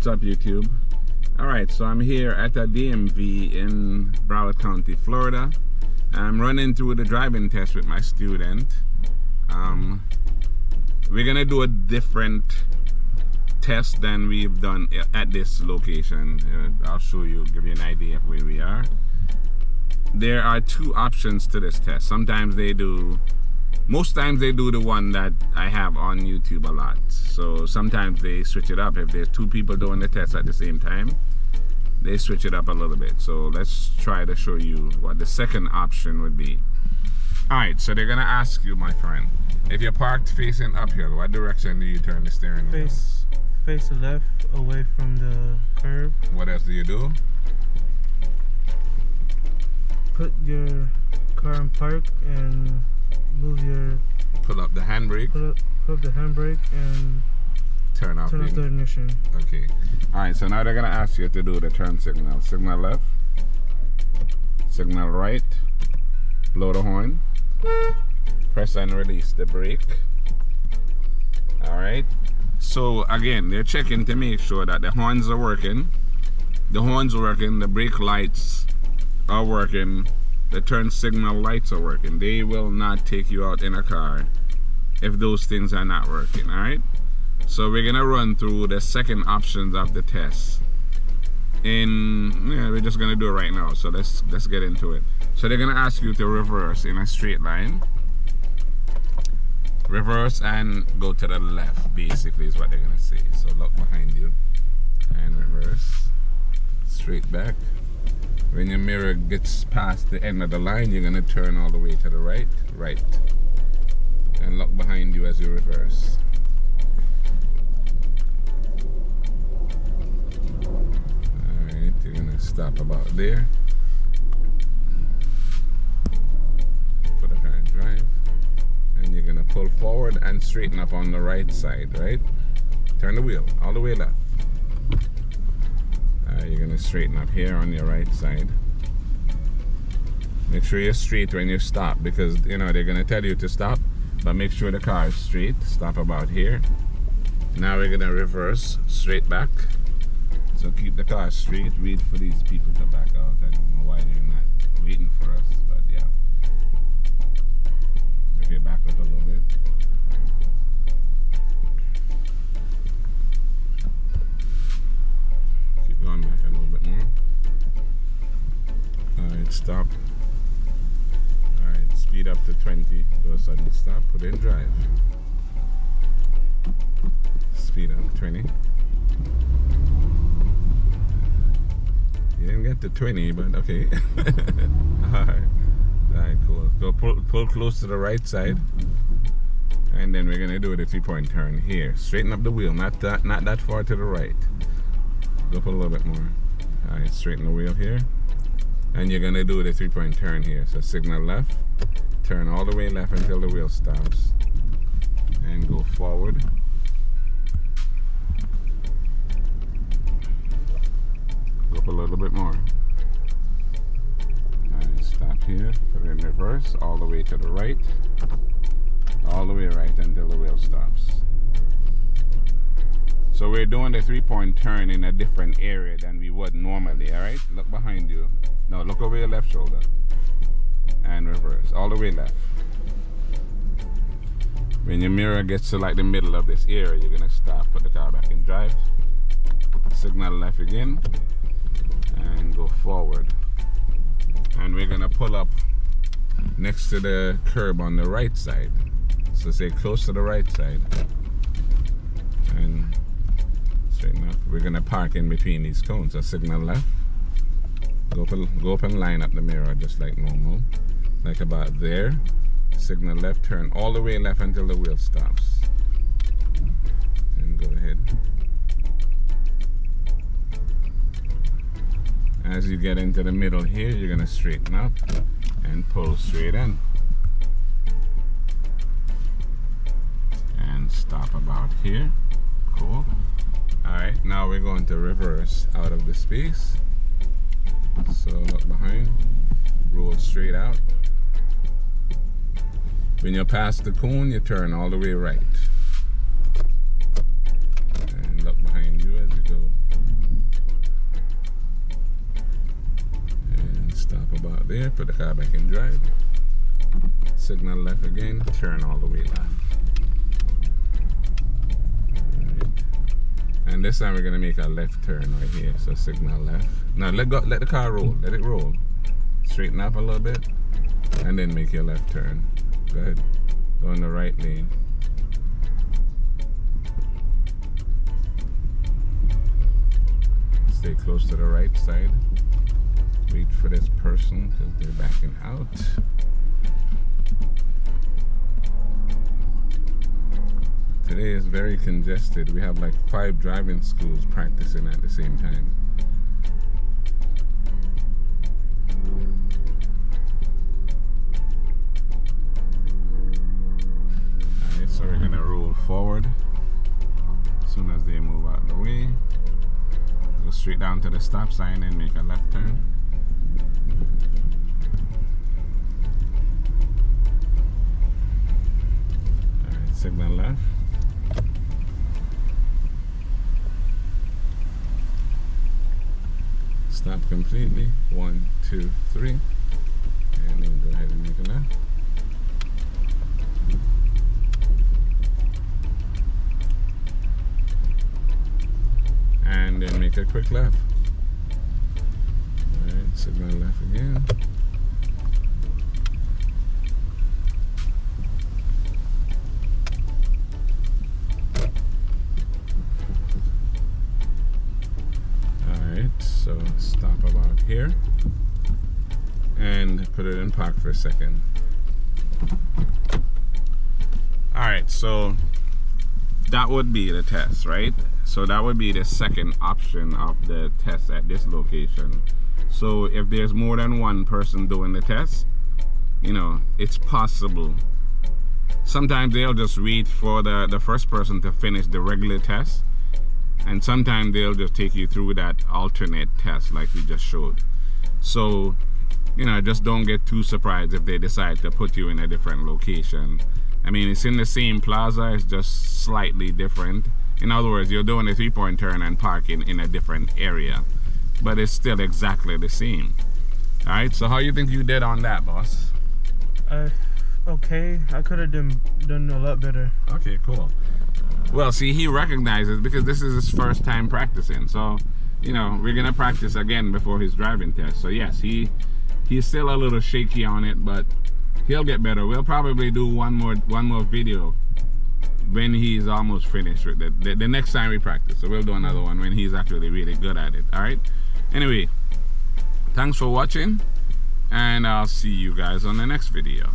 What's up, YouTube? Alright, so I'm here at the DMV in Broward County, Florida. I'm running through the driving test with my student. We're gonna do a different test than we've done at this location. I'll show you, give you an idea of where we are. There are two options to this test. Most times they do the one that I have on YouTube a lot. So sometimes they switch it up. If there's two people doing the test at the same time, they switch it up a little bit. So let's try to show you what the second option would be. Alright, so they're gonna ask you, my friend, if you're parked facing uphill, what direction do you turn the steering wheel? Face left, away from the curb. What else do you do? Put your car in park and move your... Pull up the handbrake. Pull up the handbrake and turn off the ignition. Okay. Alright, so now they're gonna ask you to do the turn signal. Signal left, signal right, blow the horn, press and release the brake. Alright. So again, they're checking to make sure that the horns are working. The horns are working, the brake lights are working, the turn signal lights are working. They will not take you out in a car if those things are not working. Alright? So we're gonna run through the second options of the test. We're just gonna do it right now. So let's get into it. So they're gonna ask you to reverse in a straight line. Reverse and go to the left, basically, is what they're gonna say. So look behind you and reverse. Straight back. When your mirror gets past the end of the line, you're gonna turn all the way to the right, and look behind you as you reverse. Alright, you're gonna stop about there. Put the car in drive. And you're gonna pull forward and straighten up on the right side, right? Turn the wheel all the way left. You're gonna straighten up here on your right side. Make sure you're straight when you stop, because they're gonna tell you to stop, but make sure the car is straight. Stop about here. Now we're gonna reverse straight back. So keep the car straight. Wait for these people to back out. I don't know why they're not waiting for us, but yeah. If you back up a little bit. Keep going back a little bit more. Alright, stop. Alright, speed up to 20. Do a sudden stop. Put in drive. Speed up 20. You didn't get to 20, but okay. Alright, cool. Go pull close to the right side, and then we're gonna do the 3-point turn here. Straighten up the wheel, not that far to the right. Go up a little bit more. Alright, straighten the wheel here, and you're gonna do the 3-point turn here. So signal left, turn all the way left until the wheel stops, and go forward. Go up a little bit more. Stop here, put it in reverse, all the way to the right, all the way right until the wheel stops. So we're doing the 3-point turn in a different area than we would normally, alright? Look behind you. No, look over your left shoulder. And reverse, all the way left. When your mirror gets to like the middle of this area, you're gonna stop, put the car back in drive, signal left again, and go forward. And we're gonna pull up next to the curb on the right side. So stay close to the right side and straighten up. We're gonna park in between these cones. So signal left. Go up and line up the mirror just like normal, like about there. Signal left. Turn all the way left until the wheel stops. And go ahead. As you get into the middle here, you're gonna straighten up and pull straight in. And stop about here. Cool. Alright, now we're going to reverse out of the space. So look behind, roll straight out. When you're past the cone, you turn all the way right. And look behind you as you go about there, put the car back in drive. Signal left again, turn all the way left. Right. And this time we're gonna make a left turn right here. So signal left. Now let the car roll, let it roll. Straighten up a little bit and then make your left turn. Go ahead. Go in the right lane. Stay close to the right side. Wait for this person because they're backing out. Today is very congested. We have like 5 driving schools practicing at the same time. Alright, so we're gonna roll forward as soon as they move out of the way. Go straight down to the stop sign and make a left turn. Alright, signal left. Stop completely. 1, 2, 3. And then go ahead and make a left. And then make a quick left. Alright, signal left again. Alright, so stop about here and put it in park for a second. Alright, so that would be the test, right? So that would be the second option of the test at this location. So if there's more than one person doing the test, you know, it's possible. Sometimes they'll just wait for the first person to finish the regular test, and sometimes they'll just take you through that alternate test like we just showed. So, you know, just don't get too surprised if they decide to put you in a different location. I mean, it's in the same plaza, it's just slightly different. In other words, you're doing a 3-point turn and parking in a different area, but it's still exactly the same. All right, so how you think you did on that, boss? Okay, I could have done a lot better. Okay, cool. Well, see, he recognizes because this is his first time practicing. So, you know, we're gonna practice again before his driving test. So yes, he's still a little shaky on it, but he'll get better. We'll probably do one more video when he's almost finished with it. The next time we practice. So we'll do another one when he's actually really good at it. All right. Anyway, thanks for watching, and I'll see you guys on the next video.